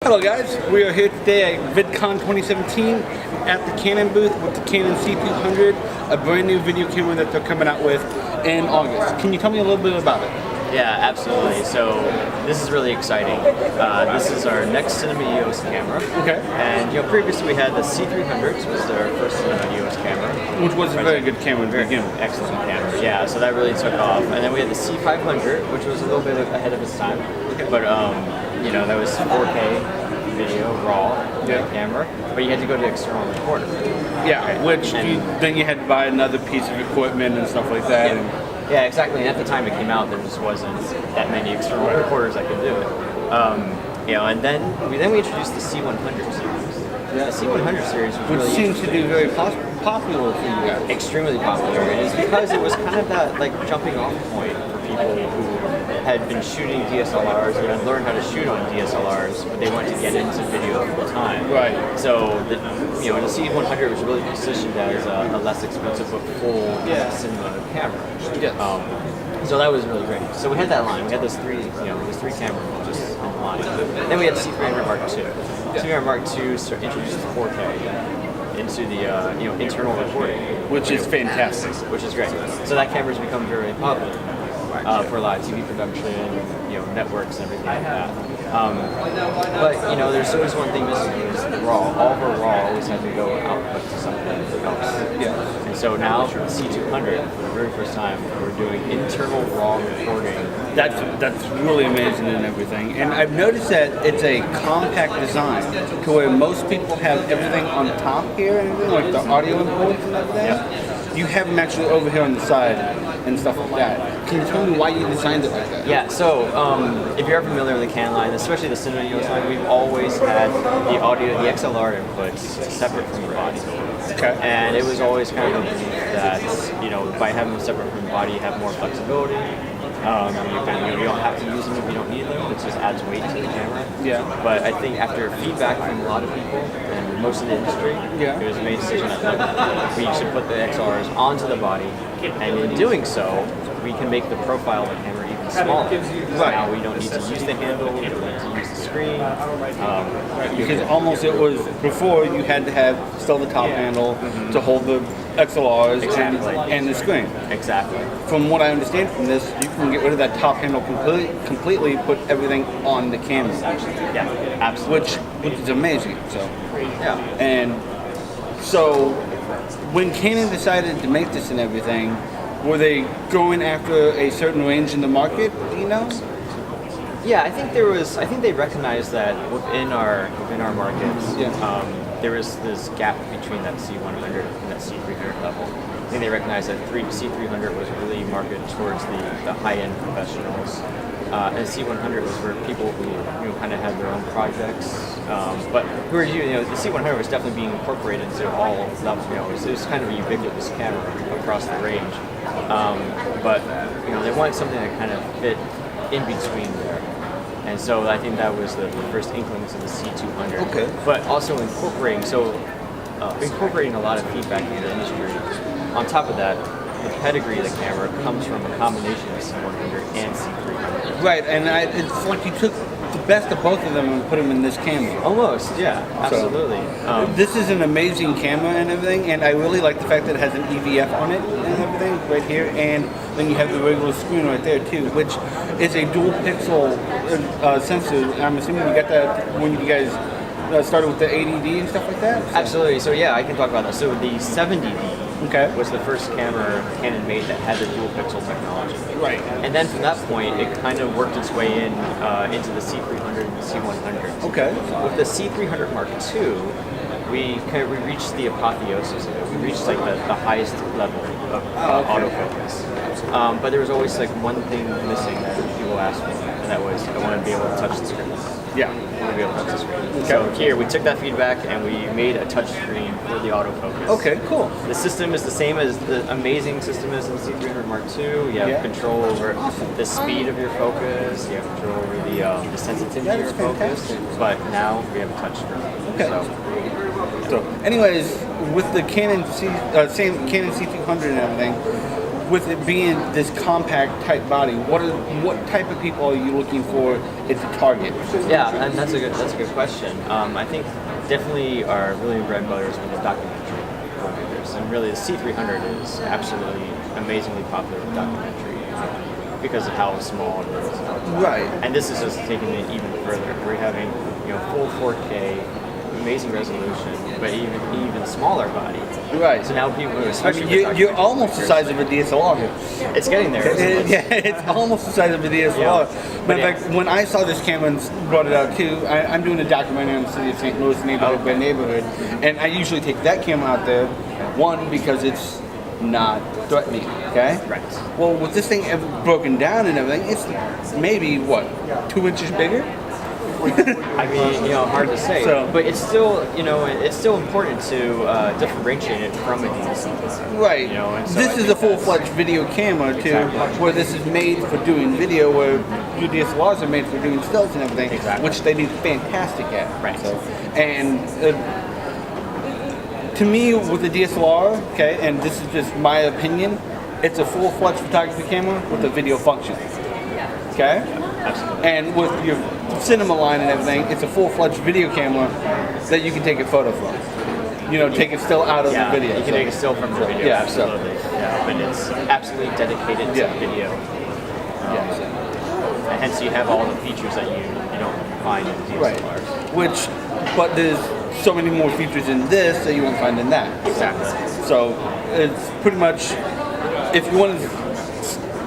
Hello guys, we are here today at VidCon 2017 at the Canon booth with the Canon C200, a brand new video camera that they're coming out with in August. Can you tell me a little bit about it? Yeah, absolutely. So this is really exciting. This is our next Cinema EOS camera. Okay. And previously we had the C300, which was our first Cinema EOS camera. Which was a very good camera. Very excellent camera. Yeah, so that really took off. And then we had the C500, which was a little bit ahead of its time. Okay. But that was 4K video, raw camera. But you had to go to external recorder. Yeah, then you had to buy another piece of equipment and stuff like that. Yeah, exactly. And at the time it came out, there just wasn't that many external recorders that could do it. And then we introduced the C100 series. The C100 series was which really seems to do very popular for you guys. Extremely popular, and it's because it was kind of that jumping off point for people who had been shooting DSLRs and had learned how to shoot on DSLRs, but they wanted to get into video full time. Right. So the C100 was really positioned as a less expensive but full cinema camera. Yes. So that was really great. So we had that line. We had those three cameras just in the line. Then we had the C300 Mark II. C300 Mark II introduced 4K into the internal recording, which is fantastic. Which is great. So that camera's become very popular for a lot of TV production, networks and everything like that. But there's always one thing missing is the raw. All of our raw always had to go output to something else. Yeah. And so now for the C200, for the very first time, we're doing internal raw recording. That's really amazing and everything. And I've noticed that it's a compact design to where most people have everything on top here and everything, like the audio inputs and everything. Yeah. You have them actually over here on the side and stuff like that. Can you tell me why you designed it like that? Yeah, so if you're familiar with the Canon line, especially the Cinema EOS line, we've always had the audio, the XLR inputs separate from the body. Okay. And it was always kind of a belief that, by having them separate from the body, you have more flexibility. You don't have to use them if you don't need them. It just adds weight to the camera. Yeah. But I think after feedback from a lot of people and most of the industry, it was made a decision that we should put the XLRs onto the body, and in doing so, we can make the profile of the camera even smaller. Right. Now we don't need to use the handle, we don't need to use the screen. Because before you had to have still the top handle to hold the XLRs and the screen. Exactly. From what I understand from this, you can get rid of that top handle completely, put everything on the camera. Yeah, absolutely. Which is amazing. So. Yeah. And so, when Canon decided to make this and everything, were they going after a certain range in the market? Do you know? Yeah, I think they recognized that within our markets, there was this gap between that C100 and that C300 level. I think they recognized that C300 was really marketed towards the high-end professionals, and C100 was for people who kind of had their own projects, but who were the C100 was definitely being incorporated into all levels. It was kind of a ubiquitous camera across the range, but they wanted something that kind of fit in between there. And so I think that was the first inklings of the C200. Okay. But also incorporating a lot of feedback from the industry. On top of that, the pedigree of the camera comes from a combination of C100 and C300. Right, and it's like you took the best of both of them and put them in this camera. Almost, yeah, absolutely. This is an amazing camera and everything, and I really like the fact that it has an EVF on it and everything right here, and then you have the regular screen right there too, which is a dual pixel sensor. I'm assuming you got that when you guys started with the 80D and stuff like that? So. Absolutely, so yeah, I can talk about that. So the 70D was the first camera Canon made that had the dual pixel technology. Right. And then from that point, it kind of worked its way into the C300 and the C100. Okay. With the C300 Mark II, we reached the apotheosis of it. We reached the highest level of autofocus. But there was always one thing missing that people asked for, and that was I want to be able to touch the screen. Yeah. I want to be able to touch the screen. Okay. So here we took that feedback and we made a touch screen for the autofocus. Okay, cool. The system is the same as the amazing system is in the C300 Mark II. You have control over the speed of your focus. You have control over the sensitivity of your focus. But now we have a touch screen. Okay. So, anyways, with the Canon C200 and everything, with it being this compact type body, what type of people are you looking for as a target? Yeah, and that's a good question. I think definitely our really bread and butter is with the documentary filmmakers, and really the C300 is absolutely amazingly popular with documentary because of how small it is. Right. And this is just taking it even further. We're having full 4K, amazing resolution, but even smaller body. Right. So now people, especially you're almost the size of a DSLR. It's getting there. Yeah, it's almost the size of a DSLR. Yeah. Matter of fact, when I saw this camera and brought it out too, I'm doing a documentary on the city of St. Louis neighborhood by neighborhood, and I usually take that camera out there, one, because it's not threatening, okay? Right. Well, with this thing broken down and everything, it's maybe, 2 inches bigger? I mean, hard to say, So- but it's still, it's still important to differentiate it from a DSLR. Right. And so This I is think a full-fledged video camera too, Exactly. where this is made for doing video, where your DSLRs are made for doing stills and everything, Exactly. which they do fantastic at. Right. So, and to me, with the DSLR, okay, and this is just my opinion, it's a full-fledged photography camera with a video function. Okay. Absolutely. And with your cinema line and everything, it's a full-fledged video camera that you can take a photo from. Take it still out of Yeah, the video. you can take a still from the video, Yeah, so- absolutely. Yeah, but it's absolutely dedicated to Yeah. video. Yeah, so- And hence you have all the features that you don't find in DSLRs. Right. But there's so many more features in this that you won't find in that. Exactly. So it's pretty much, if you want a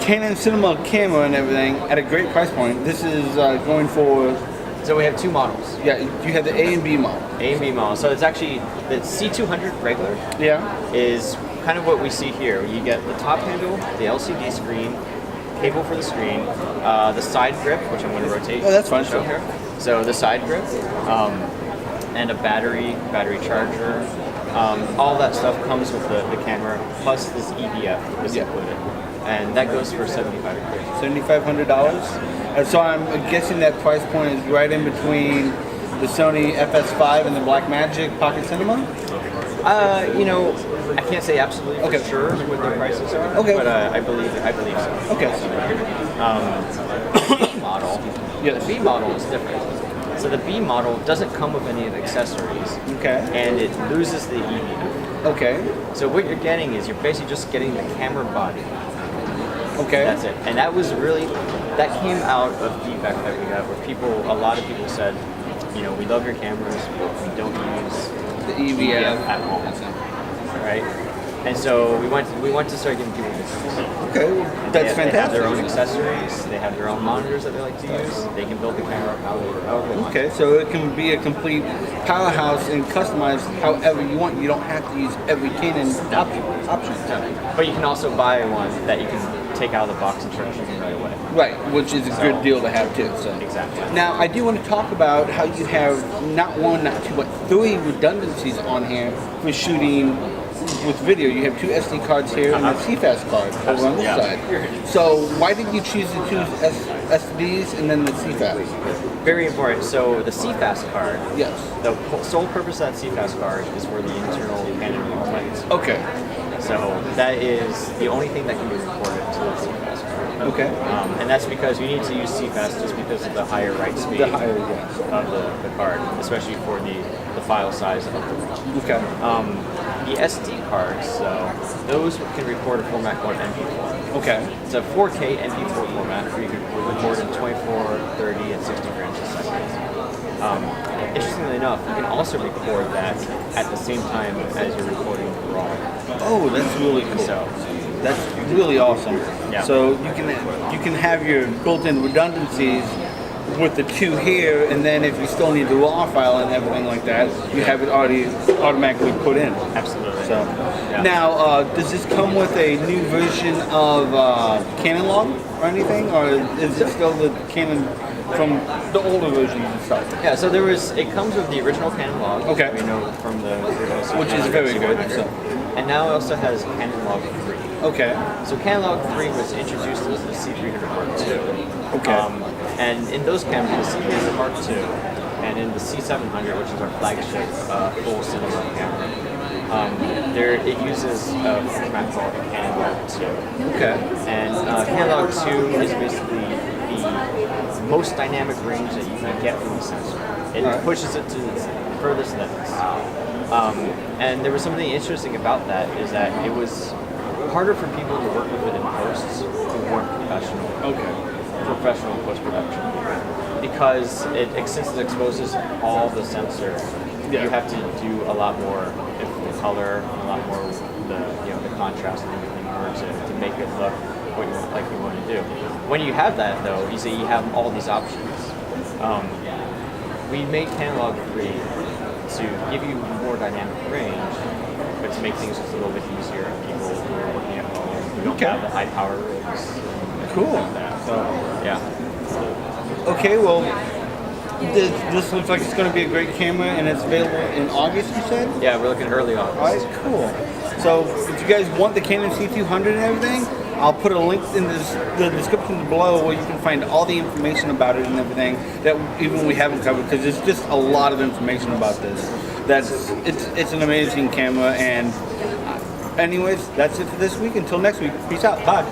Canon cinema camera and everything at a great price point, this is going for, So we have two models, you have the A and B model. A and B model. So it's actually the C200 regular Yeah. is kind of what we see here. You get the top handle, the LCD screen, cable for the screen, the side grip, which I'm going to rotate. Oh, that's fine, to show sure. here. So the side grip, and a battery charger. All that stuff comes with the camera, plus this EVF is Yeah. included. And that goes for $75. $7,500. And so I'm guessing that price point is right in between the Sony FS5 and the Blackmagic Pocket Cinema. I can't say absolutely Okay. for sure what their prices are, Okay. but I believe so. Okay. The B model, Yes. the B model is different. So the B model doesn't come with any of the accessories, Okay. and it loses the EVF. Okay. So what you're getting is you're basically just getting the camera body. Okay. That's it. And that was really, that came out of feedback that we got where a lot of people said, we love your cameras, but we don't use The EVF. at home. Right? And so we went to start giving people discounts. Okay. Well, that's They have their fantastic. own accessories, they have their own monitors that they like to use, they can build the camera however they want. Okay, so it can be a complete powerhouse and customized however you want. You don't have to use every Canon option. But you can also buy one that you can take out of the box and start shooting right away. Right, which is a good deal to have too. So. Exactly. Now, I do want to talk about how you have not one, not two, but 3 redundancies on here for shooting with video. You have 2 SD cards here and a CFast card over on this Yeah. side. So why did you choose to choose SDs and then the CFast? Very important. So the CFast card, Yes. the sole purpose of that CFast card is for the internal Canon Log lens. Okay. So that is the only thing that can be recorded to the CFast card. Okay. And that's because you need to use CFast just because of the higher write speed The higher, yes. of the card, especially for the file size of the ROM. Okay. The SD cards, so those can record a format called MP4. Okay. It's a 4K MP4 format where you can record in 24, 30, and 60 frames a second. Interestingly enough, you can also record that at the same time as you're recording the RAW. Oh, that's really cool. So, That's really awesome. Yeah. So you can have your built-in redundancies with the 2 here, and then if you still need the raw file and everything like that, you have it already automatically put in. absolutely. So Yeah. now, does this come with a new version of Canon Log or anything, or is it still the Canon from the older versions and stuff? Yeah, so it comes with the original Canon Log. Okay. We know from the original C200, Which is very good, C100. so. And now it also has Canon Log 3. Okay. So Canon Log 3 was introduced as the C300 Mark II. Okay. And in those cameras, the C300 Mark II, and in the C700, which is our flagship full cinema camera, It uses a format called Canon Log 2. Okay. And Canon Log 2 is basically the most dynamic range that you can get from the sensor. It pushes it to the furthest limits. And there was something interesting about that is that it was harder for people to work with it in posts who weren't professional post-production. Because since it exposes all the sensor, you have to do a lot more the color, a lot more the contrast and everything in order to make it look what you want to do. When you have that though, you have all these options. We made Canon Log 3 to give you more dynamic range, but to make things just a little bit easier on people who are working at home who don't have the high power rigs. Cool. So yeah. Okay, well, this looks like it's going to be a great camera, and it's available in August, you said? Yeah, we're looking early August. All right, cool. So if you guys want the Canon C200 and everything, I'll put a link in the description below where you can find all the information about it and everything that even we haven't covered, because there's just a lot of information about this. It's an amazing camera, and anyways, that's it for this week. Until next week, peace out. Bye.